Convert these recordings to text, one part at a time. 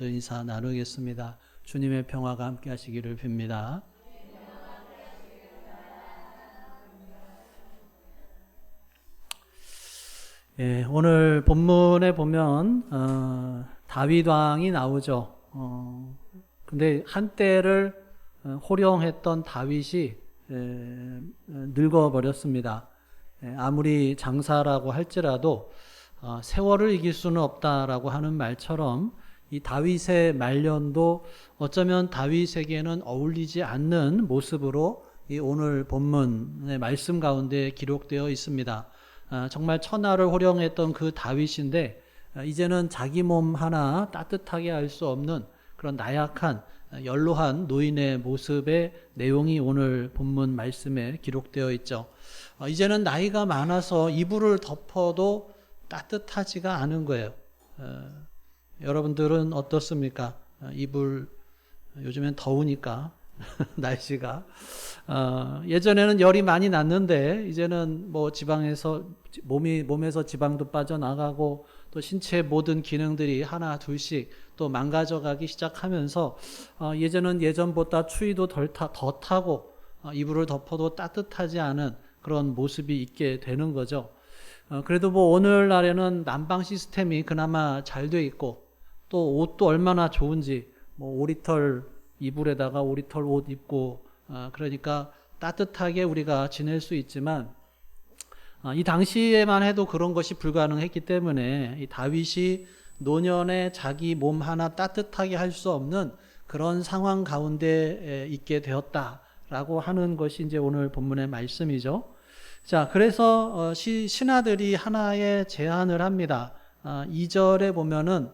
인사 나누겠습니다. 주님의 평화가 함께 하시기를 빕니다. 예, 오늘 본문에 보면 다윗 왕이 나오죠. 근데 한때를 호령했던 다윗이 늙어버렸습니다. 아무리 장사라고 할지라도 세월을 이길 수는 없다라고 하는 말처럼 이 다윗의 말년도 어쩌면 다윗에게는 어울리지 않는 모습으로 이 오늘 본문의 말씀 가운데 기록되어 있습니다. 정말 천하를 호령했던 그 다윗인데 이제는 자기 몸 하나 따뜻하게 할 수 없는 그런 나약한 연로한 노인의 모습의 내용이 오늘 본문 말씀에 기록되어 있죠. 이제는 나이가 많아서 이불을 덮어도 따뜻하지가 않은 거예요. 여러분들은 어떻습니까? 이불 요즘엔 더우니까 날씨가 예전에는 열이 많이 났는데 이제는 뭐 지방에서 몸에서 지방도 빠져나가고 또 신체의 모든 기능들이 하나 둘씩 또 망가져가기 시작하면서 예전은 예전보다 추위도 더 타고 이불을 덮어도 따뜻하지 않은 그런 모습이 있게 되는 거죠. 그래도 뭐 오늘날에는 난방 시스템이 그나마 잘 돼 있고 또 옷도 얼마나 좋은지 뭐 오리털 이불에다가 오리털 옷 입고 그러니까 따뜻하게 우리가 지낼 수 있지만 이 당시에만 해도 그런 것이 불가능했기 때문에 이 다윗이 노년에 자기 몸 하나 따뜻하게 할 수 없는 그런 상황 가운데 있게 되었다라고 하는 것이 이제 오늘 본문의 말씀이죠. 자, 그래서 신하들이 하나의 제안을 합니다. 2절에 보면은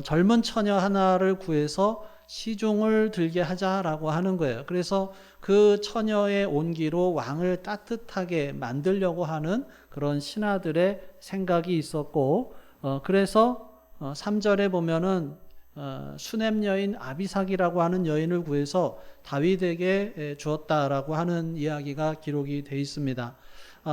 젊은 처녀 하나를 구해서 시중을 들게 하자라고 하는 거예요. 그래서 그 처녀의 온기로 왕을 따뜻하게 만들려고 하는 그런 신하들의 생각이 있었고, 그래서 3절에 보면은 수넴 여인 아비삭이라고 하는 여인을 구해서 다윗에게 주었다라고 하는 이야기가 기록이 되어 있습니다.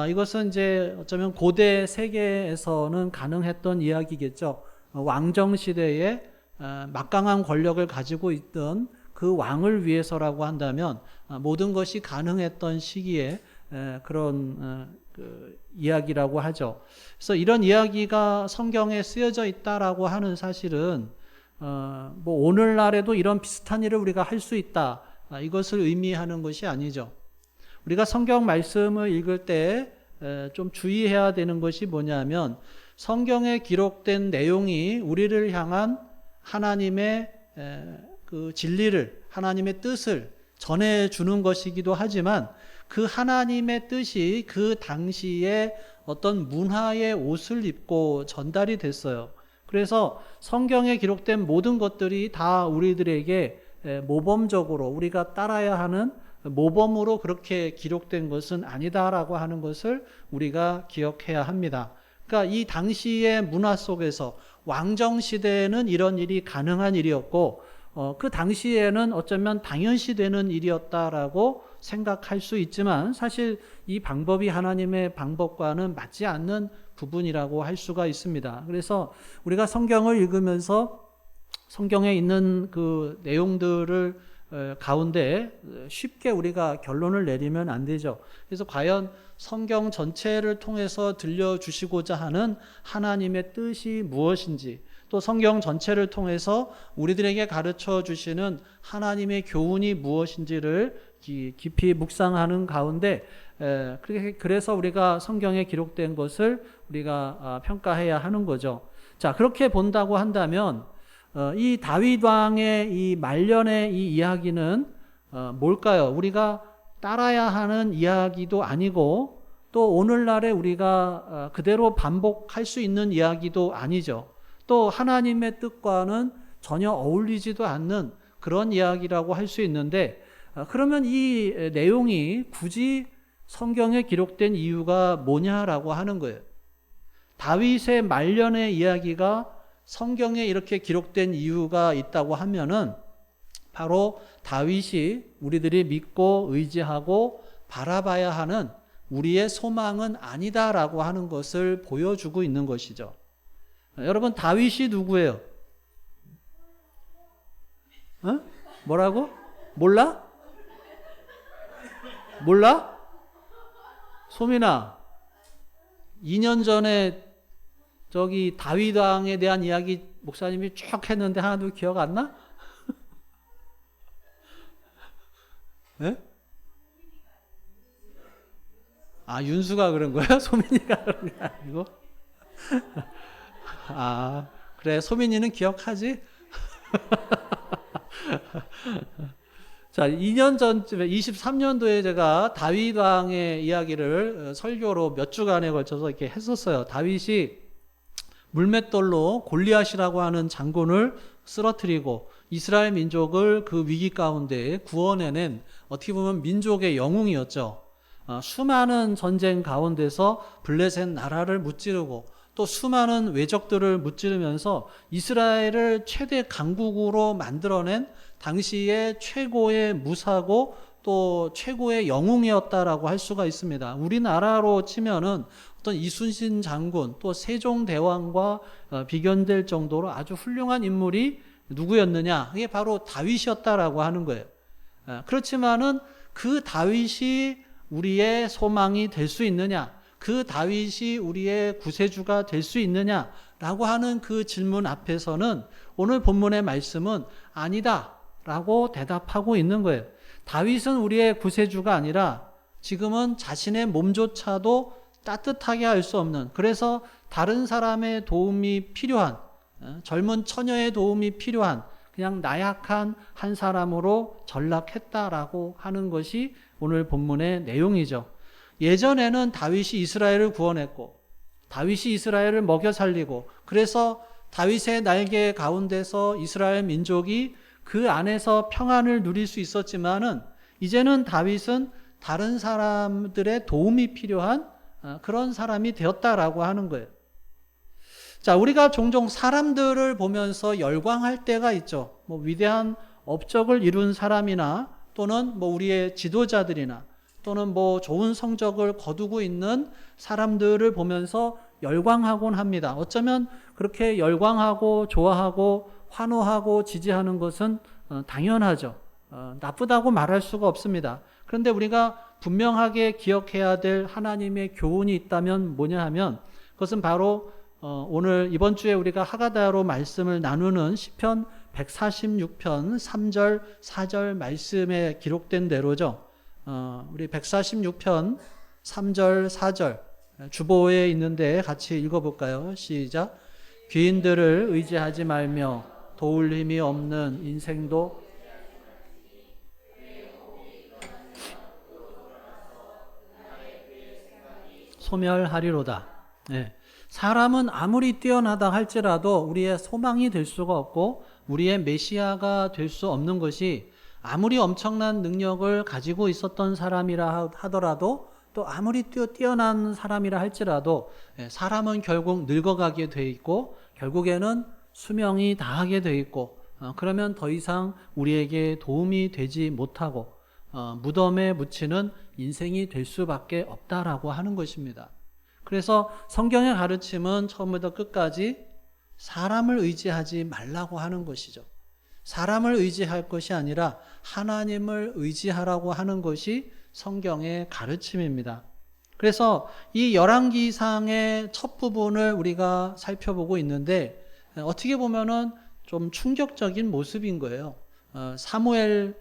이것은 이제 어쩌면 고대 세계에서는 가능했던 이야기겠죠. 왕정 시대에 막강한 권력을 가지고 있던 그 왕을 위해서라고 한다면 모든 것이 가능했던 시기에 그런 이야기라고 하죠. 그래서 이런 이야기가 성경에 쓰여져 있다라고 하는 사실은 뭐 오늘날에도 이런 비슷한 일을 우리가 할 수 있다, 이것을 의미하는 것이 아니죠. 우리가 성경 말씀을 읽을 때 좀 주의해야 되는 것이 뭐냐면 성경에 기록된 내용이 우리를 향한 하나님의 그 진리를, 하나님의 뜻을 전해주는 것이기도 하지만 그 하나님의 뜻이 그 당시에 어떤 문화의 옷을 입고 전달이 됐어요. 그래서 성경에 기록된 모든 것들이 다 우리들에게 모범적으로 우리가 따라야 하는 모범으로 그렇게 기록된 것은 아니다라고 하는 것을 우리가 기억해야 합니다. 그러니까 이 당시의 문화 속에서 왕정 시대에는 이런 일이 가능한 일이었고 그 당시에는 어쩌면 당연시되는 일이었다라고 생각할 수 있지만 사실 이 방법이 하나님의 방법과는 맞지 않는 부분이라고 할 수가 있습니다. 그래서 우리가 성경을 읽으면서 성경에 있는 그 내용들을 가운데 쉽게 우리가 결론을 내리면 안 되죠. 그래서 과연 성경 전체를 통해서 들려주시고자 하는 하나님의 뜻이 무엇인지, 또 성경 전체를 통해서 우리들에게 가르쳐 주시는 하나님의 교훈이 무엇인지를 깊이 묵상하는 가운데 그래서 우리가 성경에 기록된 것을 우리가 평가해야 하는 거죠. 자, 그렇게 본다고 한다면 이 다윗 왕의 이 말년의 이 이야기는 뭘까요? 우리가 따라야 하는 이야기도 아니고 또 오늘날에 우리가 그대로 반복할 수 있는 이야기도 아니죠. 또 하나님의 뜻과는 전혀 어울리지도 않는 그런 이야기라고 할 수 있는데 그러면 이 내용이 굳이 성경에 기록된 이유가 뭐냐라고 하는 거예요. 다윗의 말년의 이야기가 성경에 이렇게 기록된 이유가 있다고 하면은 바로 다윗이 우리들이 믿고 의지하고 바라봐야 하는 우리의 소망은 아니다라고 하는 것을 보여주고 있는 것이죠. 여러분, 다윗이 누구예요? 뭐라고? 몰라? 몰라? 소민아, 2년 전에 저기 다윗 왕에 대한 이야기 목사님이 쭉 했는데 하나도 기억 안 나? 네? 아, 윤수가 그런 거야? 소민이가 그런 게 아니고? 아, 그래, 소민이는 기억하지? 자, 2년 전쯤에 23년도에 제가 다윗 왕의 이야기를 설교로 몇 주간에 걸쳐서 이렇게 했었어요. 다윗이 물맷돌로 골리앗이라고 하는 장군을 쓰러뜨리고 이스라엘 민족을 그 위기 가운데 구원해낸 어떻게 보면 민족의 영웅이었죠. 수많은 전쟁 가운데서 블레셋 나라를 무찌르고 또 수많은 외적들을 무찌르면서 이스라엘을 최대 강국으로 만들어낸 당시의 최고의 무사고 또 최고의 영웅이었다라고 할 수가 있습니다. 우리나라로 치면은 어떤 이순신 장군 또 세종대왕과 비견될 정도로 아주 훌륭한 인물이 누구였느냐? 그게 바로 다윗이었다라고 하는 거예요. 그렇지만은 그 다윗이 우리의 소망이 될 수 있느냐? 그 다윗이 우리의 구세주가 될 수 있느냐라고 하는 그 질문 앞에서는 오늘 본문의 말씀은 아니다라고 대답하고 있는 거예요. 다윗은 우리의 구세주가 아니라 지금은 자신의 몸조차도 따뜻하게 할 수 없는, 그래서 다른 사람의 도움이 필요한, 젊은 처녀의 도움이 필요한 그냥 나약한 한 사람으로 전락했다라고 하는 것이 오늘 본문의 내용이죠. 예전에는 다윗이 이스라엘을 구원했고 다윗이 이스라엘을 먹여 살리고 그래서 다윗의 날개 가운데서 이스라엘 민족이 그 안에서 평안을 누릴 수 있었지만은 이제는 다윗은 다른 사람들의 도움이 필요한 그런 사람이 되었다라고 하는 거예요. 자, 우리가 종종 사람들을 보면서 열광할 때가 있죠. 뭐 위대한 업적을 이룬 사람이나 또는 뭐 우리의 지도자들이나 또는 뭐 좋은 성적을 거두고 있는 사람들을 보면서 열광하곤 합니다. 어쩌면 그렇게 열광하고 좋아하고 환호하고 지지하는 것은 당연하죠. 나쁘다고 말할 수가 없습니다. 그런데 우리가 분명하게 기억해야 될 하나님의 교훈이 있다면 뭐냐 하면 그것은 바로 오늘 이번 주에 우리가 하가다로 말씀을 나누는 시편 146편 3절 4절 말씀에 기록된 대로죠. 우리 146편 3절 4절 주보에 있는데 같이 읽어볼까요? 시작. 귀인들을 의지하지 말며 도울 힘이 없는 인생도 소멸하리로다. 네. 사람은 아무리 뛰어나다 할지라도 우리의 소망이 될 수가 없고 우리의 메시아가 될 수 없는 것이 아무리 엄청난 능력을 가지고 있었던 사람이라 하더라도 또 아무리 뛰어난 사람이라 할지라도 사람은 결국 늙어가게 돼 있고 결국에는 수명이 다하게 돼 있고 그러면 더 이상 우리에게 도움이 되지 못하고 무덤에 묻히는 인생이 될 수밖에 없다라고 하는 것입니다. 그래서 성경의 가르침은 처음부터 끝까지 사람을 의지하지 말라고 하는 것이죠. 사람을 의지할 것이 아니라 하나님을 의지하라고 하는 것이 성경의 가르침입니다. 그래서 이 열왕기상의 첫 부분을 우리가 살펴보고 있는데 어떻게 보면은 좀 충격적인 모습인 거예요. 사무엘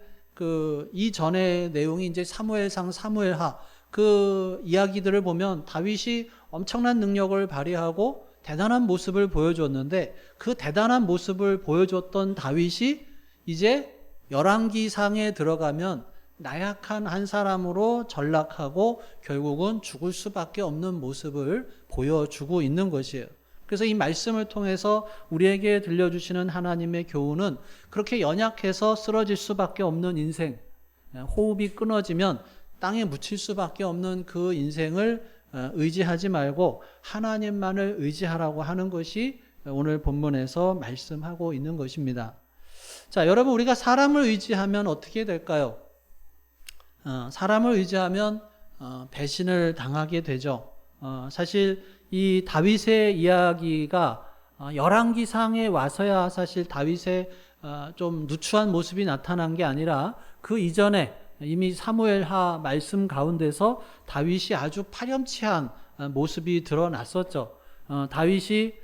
이전의 내용이 이제 사무엘상, 사무엘하 그 이야기들을 보면 다윗이 엄청난 능력을 발휘하고 대단한 모습을 보여줬는데 그 대단한 모습을 보여줬던 다윗이 이제 열왕기상에 들어가면 나약한 한 사람으로 전락하고 결국은 죽을 수밖에 없는 모습을 보여주고 있는 것이에요. 그래서 이 말씀을 통해서 우리에게 들려주시는 하나님의 교훈은 그렇게 연약해서 쓰러질 수밖에 없는 인생, 호흡이 끊어지면 땅에 묻힐 수밖에 없는 그 인생을 의지하지 말고 하나님만을 의지하라고 하는 것이 오늘 본문에서 말씀하고 있는 것입니다. 자, 여러분, 우리가 사람을 의지하면 어떻게 될까요? 사람을 의지하면 배신을 당하게 되죠. 사실 이 다윗의 이야기가 열왕기상에 와서야 사실 다윗의 좀 누추한 모습이 나타난 게 아니라 그 이전에 이미 사무엘하 말씀 가운데서 다윗이 아주 파렴치한 모습이 드러났었죠. 다윗이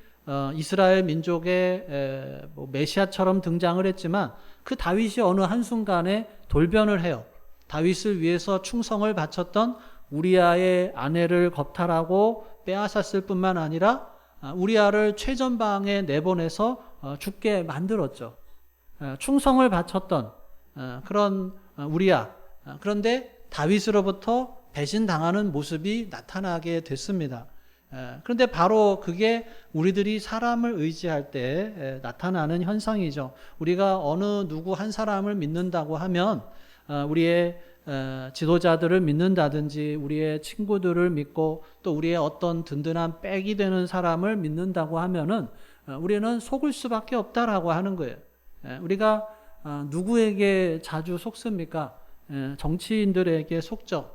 이스라엘 민족의 메시아처럼 등장을 했지만 그 다윗이 어느 한순간에 돌변을 해요. 다윗을 위해서 충성을 바쳤던 우리아의 아내를 겁탈하고 빼앗았을 뿐만 아니라 우리아를 최전방에 내보내서 죽게 만들었죠. 충성을 바쳤던 그런 우리아. 그런데 다윗으로부터 배신당하는 모습이 나타나게 됐습니다. 그런데 바로 그게 우리들이 사람을 의지할 때 나타나는 현상이죠. 우리가 어느 누구 한 사람을 믿는다고 하면 우리의 지도자들을 믿는다든지 우리의 친구들을 믿고 또 우리의 어떤 든든한 백이 되는 사람을 믿는다고 하면은 우리는 속을 수밖에 없다라고 하는 거예요. 우리가 누구에게 자주 속습니까? 정치인들에게 속죠.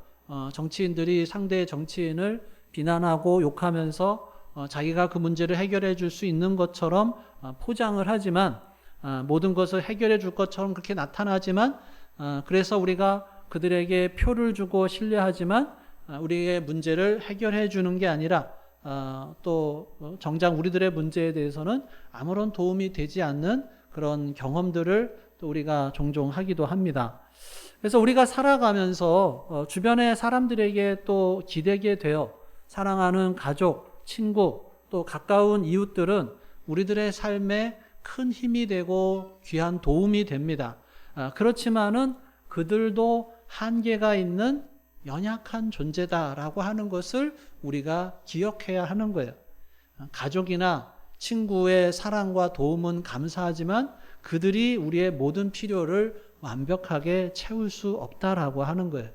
정치인들이 상대 정치인을 비난하고 욕하면서 자기가 그 문제를 해결해 줄 수 있는 것처럼 포장을 하지만 모든 것을 해결해 줄 것처럼 그렇게 나타나지만 그래서 우리가 그들에게 표를 주고 신뢰하지만 우리의 문제를 해결해 주는 게 아니라 또 정작 우리들의 문제에 대해서는 아무런 도움이 되지 않는 그런 경험들을 또 우리가 종종 하기도 합니다. 그래서 우리가 살아가면서 주변의 사람들에게 또 기대게 되어 사랑하는 가족, 친구, 또 가까운 이웃들은 우리들의 삶에 큰 힘이 되고 귀한 도움이 됩니다. 그렇지만은 그들도 한계가 있는 연약한 존재다라고 하는 것을 우리가 기억해야 하는 거예요. 가족이나 친구의 사랑과 도움은 감사하지만 그들이 우리의 모든 필요를 완벽하게 채울 수 없다라고 하는 거예요.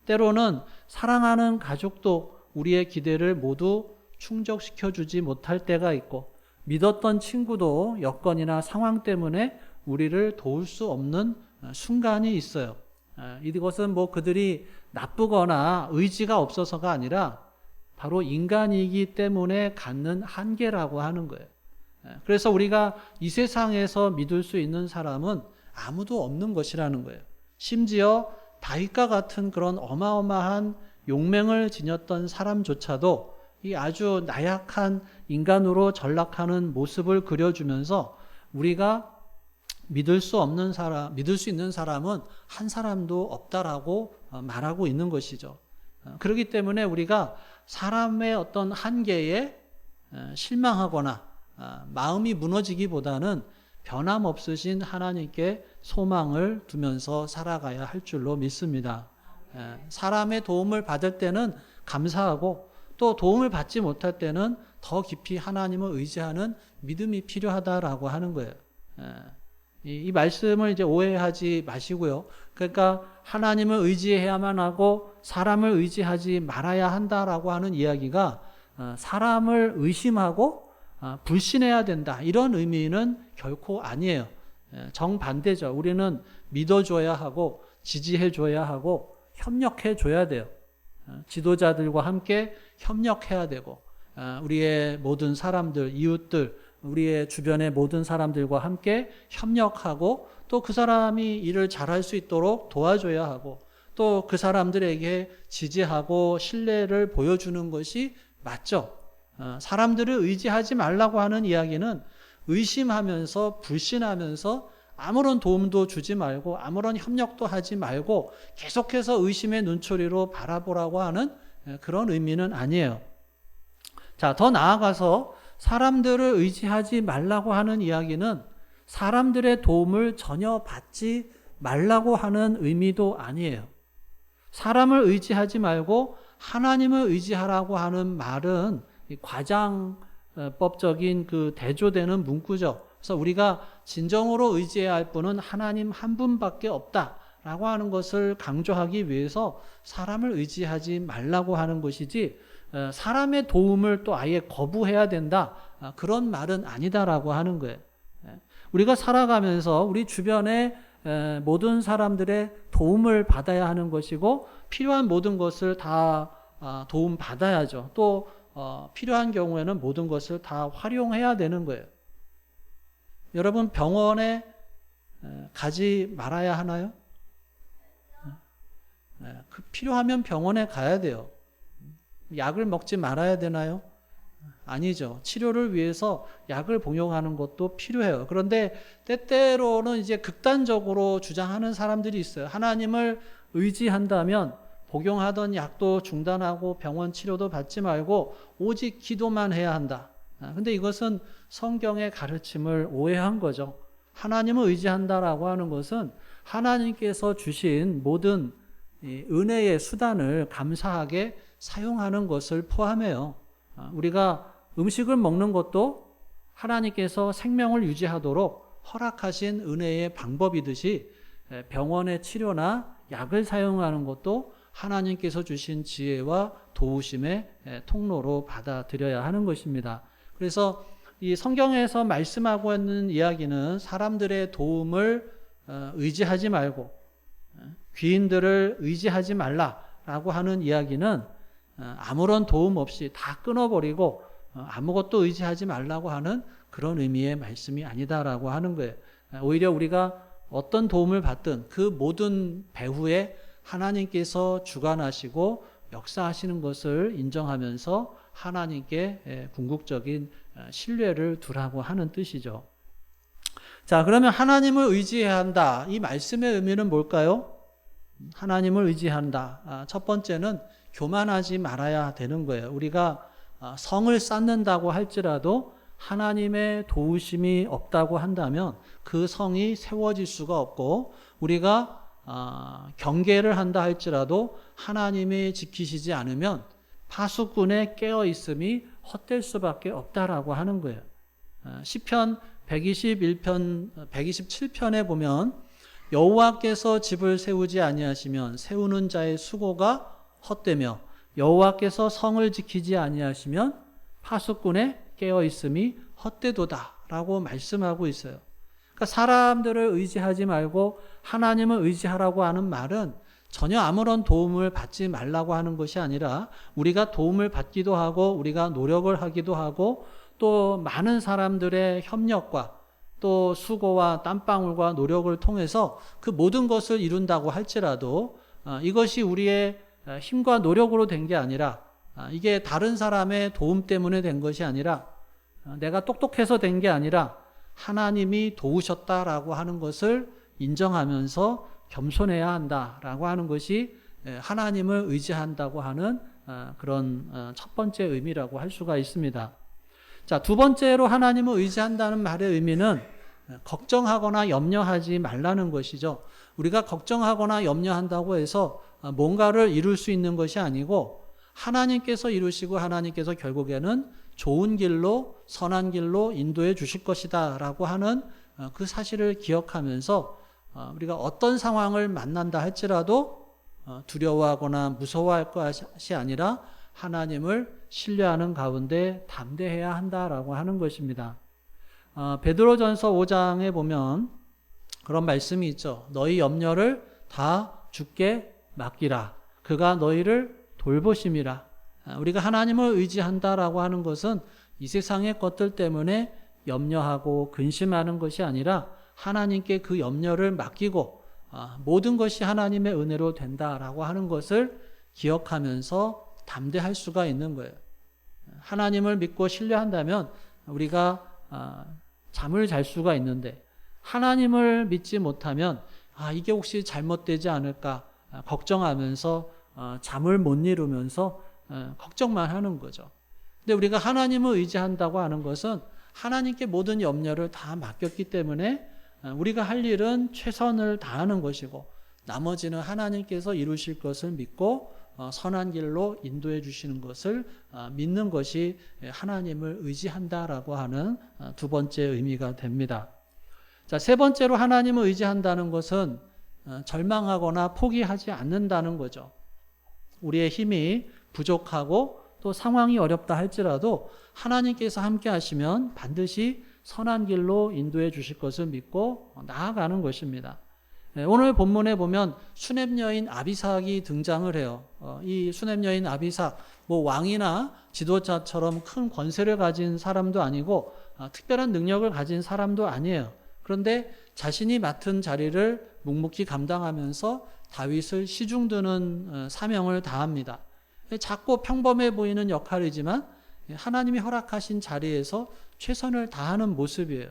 때로는 사랑하는 가족도 우리의 기대를 모두 충족시켜 주지 못할 때가 있고 믿었던 친구도 여건이나 상황 때문에 우리를 도울 수 없는 순간이 있어요. 이것은 그들이 나쁘거나 의지가 없어서가 아니라 바로 인간이기 때문에 갖는 한계라고 하는 거예요. 그래서 우리가 이 세상에서 믿을 수 있는 사람은 아무도 없는 것이라는 거예요. 심지어 다윗과 같은 그런 어마어마한 용맹을 지녔던 사람조차도 이 아주 나약한 인간으로 전락하는 모습을 그려주면서 우리가 믿을 수 있는 사람은 한 사람도 없다라고 말하고 있는 것이죠. 그렇기 때문에 우리가 사람의 어떤 한계에 실망하거나 마음이 무너지기보다는 변함없으신 하나님께 소망을 두면서 살아가야 할 줄로 믿습니다. 사람의 도움을 받을 때는 감사하고 또 도움을 받지 못할 때는 더 깊이 하나님을 의지하는 믿음이 필요하다라고 하는 거예요. 이 말씀을 이제 오해하지 마시고요. 그러니까 하나님을 의지해야만 하고 사람을 의지하지 말아야 한다라고 하는 이야기가 사람을 의심하고 불신해야 된다 이런 의미는 결코 아니에요. 정반대죠. 우리는 믿어줘야 하고 지지해줘야 하고 협력해줘야 돼요. 지도자들과 함께 협력해야 되고 우리의 모든 사람들, 이웃들, 우리의 주변의 모든 사람들과 함께 협력하고 또 그 사람이 일을 잘할 수 있도록 도와줘야 하고 또 그 사람들에게 지지하고 신뢰를 보여주는 것이 맞죠. 사람들을 의지하지 말라고 하는 이야기는 의심하면서 불신하면서 아무런 도움도 주지 말고 아무런 협력도 하지 말고 계속해서 의심의 눈초리로 바라보라고 하는 그런 의미는 아니에요. 자, 더 나아가서 사람들을 의지하지 말라고 하는 이야기는 사람들의 도움을 전혀 받지 말라고 하는 의미도 아니에요. 사람을 의지하지 말고 하나님을 의지하라고 하는 말은 과장법적인 그 대조되는 문구죠. 그래서 우리가 진정으로 의지해야 할 분은 하나님 한 분밖에 없다라고 하는 것을 강조하기 위해서 사람을 의지하지 말라고 하는 것이지 사람의 도움을 또 아예 거부해야 된다 그런 말은 아니다라고 하는 거예요. 우리가 살아가면서 우리 주변에 모든 사람들의 도움을 받아야 하는 것이고 필요한 모든 것을 다 도움 받아야죠. 또 필요한 경우에는 모든 것을 다 활용해야 되는 거예요. 여러분 병원에 가지 말아야 하나요? 필요하면 병원에 가야 돼요. 약을 먹지 말아야 되나요? 아니죠. 치료를 위해서 약을 복용하는 것도 필요해요. 그런데 때때로는 이제 극단적으로 주장하는 사람들이 있어요. 하나님을 의지한다면 복용하던 약도 중단하고 병원 치료도 받지 말고 오직 기도만 해야 한다. 근데 이것은 성경의 가르침을 오해한 거죠. 하나님을 의지한다라고 하는 것은 하나님께서 주신 모든 은혜의 수단을 감사하게 사용하는 것을 포함해요. 우리가 음식을 먹는 것도 하나님께서 생명을 유지하도록 허락하신 은혜의 방법이듯이 병원의 치료나 약을 사용하는 것도 하나님께서 주신 지혜와 도우심의 통로로 받아들여야 하는 것입니다. 그래서 이 성경에서 말씀하고 있는 이야기는 사람들의 도움을 의지하지 말고 귀인들을 의지하지 말라라고 하는 이야기는 아무런 도움 없이 다 끊어버리고 아무것도 의지하지 말라고 하는 그런 의미의 말씀이 아니다라고 하는 거예요. 오히려 우리가 어떤 도움을 받든 그 모든 배후에 하나님께서 주관하시고 역사하시는 것을 인정하면서 하나님께 궁극적인 신뢰를 두라고 하는 뜻이죠. 자, 그러면 하나님을 의지해야 한다. 이 말씀의 의미는 뭘까요? 하나님을 의지한다. 첫 번째는 교만하지 말아야 되는 거예요. 우리가 성을 쌓는다고 할지라도 하나님의 도우심이 없다고 한다면 그 성이 세워질 수가 없고, 우리가 경계를 한다 할지라도 하나님이 지키시지 않으면 파수꾼의 깨어있음이 헛될 수밖에 없다라고 하는 거예요. 시편 121편, 127편에 보면 여호와께서 집을 세우지 아니하시면 세우는 자의 수고가 헛되며 여호와께서 성을 지키지 아니하시면 파수꾼의 깨어있음이 헛되도다라고 말씀하고 있어요. 그러니까 사람들을 의지하지 말고 하나님을 의지하라고 하는 말은 전혀 아무런 도움을 받지 말라고 하는 것이 아니라 우리가 도움을 받기도 하고 우리가 노력을 하기도 하고 또 많은 사람들의 협력과 또 수고와 땀방울과 노력을 통해서 그 모든 것을 이룬다고 할지라도 이것이 우리의 힘과 노력으로 된 게 아니라 이게 다른 사람의 도움 때문에 된 것이 아니라 내가 똑똑해서 된 게 아니라 하나님이 도우셨다라고 하는 것을 인정하면서 겸손해야 한다라고 하는 것이 하나님을 의지한다고 하는 그런 첫 번째 의미라고 할 수가 있습니다. 자, 두 번째로 하나님을 의지한다는 말의 의미는 걱정하거나 염려하지 말라는 것이죠. 우리가 걱정하거나 염려한다고 해서 뭔가를 이룰 수 있는 것이 아니고 하나님께서 이루시고 하나님께서 결국에는 좋은 길로 선한 길로 인도해 주실 것이다 라고 하는 그 사실을 기억하면서 우리가 어떤 상황을 만난다 할지라도 두려워하거나 무서워할 것이 아니라 하나님을 신뢰하는 가운데 담대해야 한다라고 하는 것입니다. 베드로전서 5장에 보면 그런 말씀이 있죠. 너희 염려를 다 주께 맡기라. 그가 너희를 돌보심이라. 우리가 하나님을 의지한다라고 하는 것은 이 세상의 것들 때문에 염려하고 근심하는 것이 아니라 하나님께 그 염려를 맡기고 모든 것이 하나님의 은혜로 된다라고 하는 것을 기억하면서 담대할 수가 있는 거예요. 하나님을 믿고 신뢰한다면 우리가 잠을 잘 수가 있는데 하나님을 믿지 못하면 이게 혹시 잘못되지 않을까 걱정하면서 잠을 못 이루면서 걱정만 하는 거죠. 근데 우리가 하나님을 의지한다고 하는 것은 하나님께 모든 염려를 다 맡겼기 때문에 우리가 할 일은 최선을 다하는 것이고 나머지는 하나님께서 이루실 것을 믿고 선한 길로 인도해 주시는 것을 믿는 것이 하나님을 의지한다라고 하는 두 번째 의미가 됩니다. 자, 세 번째로 하나님을 의지한다는 것은 절망하거나 포기하지 않는다는 거죠. 우리의 힘이 부족하고 또 상황이 어렵다 할지라도 하나님께서 함께 하시면 반드시 선한 길로 인도해 주실 것을 믿고 나아가는 것입니다. 오늘 본문에 보면 수넴 여인 아비삭이 등장을 해요. 이 수넴 여인 아비삭, 왕이나 지도자처럼 큰 권세를 가진 사람도 아니고 특별한 능력을 가진 사람도 아니에요. 그런데 자신이 맡은 자리를 묵묵히 감당하면서 다윗을 시중드는 사명을 다합니다. 작고 평범해 보이는 역할이지만 하나님이 허락하신 자리에서 최선을 다하는 모습이에요.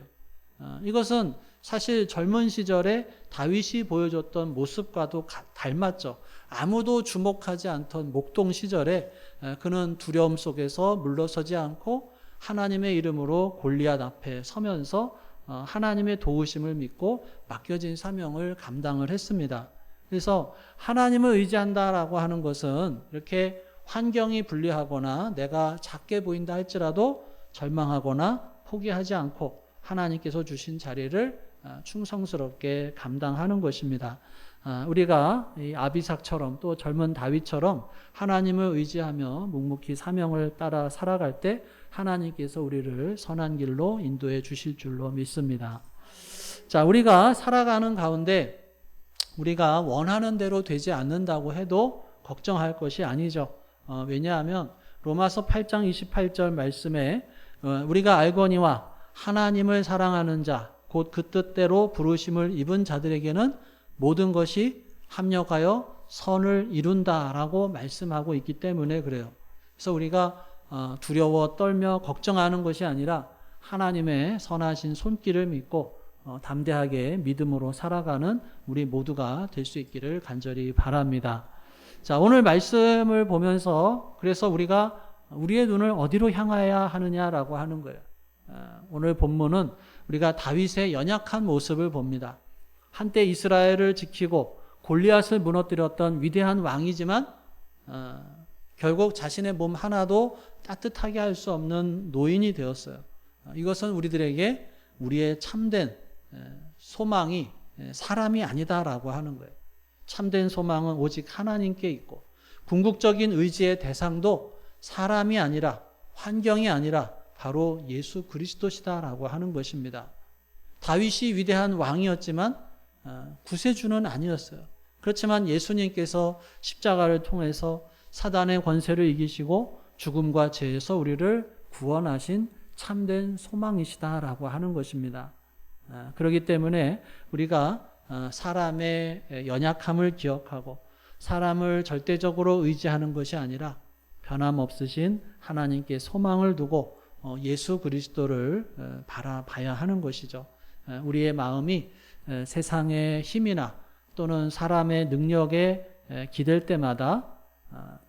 이것은 사실 젊은 시절에 다윗이 보여줬던 모습과도 닮았죠. 아무도 주목하지 않던 목동 시절에 그는 두려움 속에서 물러서지 않고 하나님의 이름으로 골리앗 앞에 서면서 하나님의 도우심을 믿고 맡겨진 사명을 감당을 했습니다. 그래서 하나님을 의지한다라고 하는 것은 이렇게 환경이 불리하거나 내가 작게 보인다 할지라도 절망하거나 포기하지 않고 하나님께서 주신 자리를 충성스럽게 감당하는 것입니다. 우리가 이 아비삭처럼 또 젊은 다윗처럼 하나님을 의지하며 묵묵히 사명을 따라 살아갈 때 하나님께서 우리를 선한 길로 인도해 주실 줄로 믿습니다. 자, 우리가 살아가는 가운데 우리가 원하는 대로 되지 않는다고 해도 걱정할 것이 아니죠. 왜냐하면 로마서 8장 28절 말씀에 우리가 알거니와 하나님을 사랑하는 자 곧 그 뜻대로 부르심을 입은 자들에게는 모든 것이 합력하여 선을 이룬다라고 말씀하고 있기 때문에 그래요. 그래서 우리가 두려워 떨며 걱정하는 것이 아니라 하나님의 선하신 손길을 믿고 담대하게 믿음으로 살아가는 우리 모두가 될 수 있기를 간절히 바랍니다. 자, 오늘 말씀을 보면서 그래서 우리가 우리의 눈을 어디로 향해야 하느냐라고 하는 거예요. 오늘 본문은 우리가 다윗의 연약한 모습을 봅니다. 한때 이스라엘을 지키고 골리앗을 무너뜨렸던 위대한 왕이지만 결국 자신의 몸 하나도 따뜻하게 할 수 없는 노인이 되었어요. 이것은 우리들에게 우리의 참된 소망이 사람이 아니다라고 하는 거예요. 참된 소망은 오직 하나님께 있고 궁극적인 의지의 대상도 사람이 아니라 환경이 아니라 바로 예수 그리스도시다라고 하는 것입니다. 다윗이 위대한 왕이었지만 구세주는 아니었어요. 그렇지만 예수님께서 십자가를 통해서 사단의 권세를 이기시고 죽음과 죄에서 우리를 구원하신 참된 소망이시다라고 하는 것입니다. 그렇기 때문에 우리가 사람의 연약함을 기억하고 사람을 절대적으로 의지하는 것이 아니라 변함없으신 하나님께 소망을 두고 예수 그리스도를 바라봐야 하는 것이죠. 우리의 마음이 세상의 힘이나 또는 사람의 능력에 기댈 때마다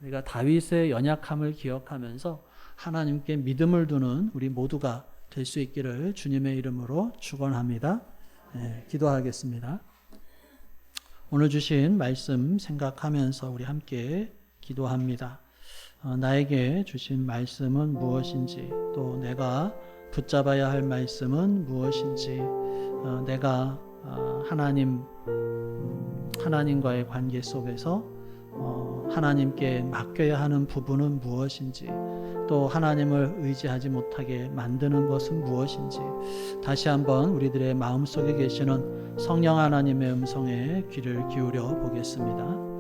우리가 다윗의 연약함을 기억하면서 하나님께 믿음을 두는 우리 모두가 될 수 있기를 주님의 이름으로 축원합니다. 기도하겠습니다. 오늘 주신 말씀 생각하면서 우리 함께 기도합니다. 나에게 주신 말씀은 무엇인지, 또 내가 붙잡아야 할 말씀은 무엇인지, 내가 하나님과의 관계 속에서 하나님께 맡겨야 하는 부분은 무엇인지, 또 하나님을 의지하지 못하게 만드는 것은 무엇인지 다시 한번 우리들의 마음속에 계시는 성령 하나님의 음성에 귀를 기울여 보겠습니다.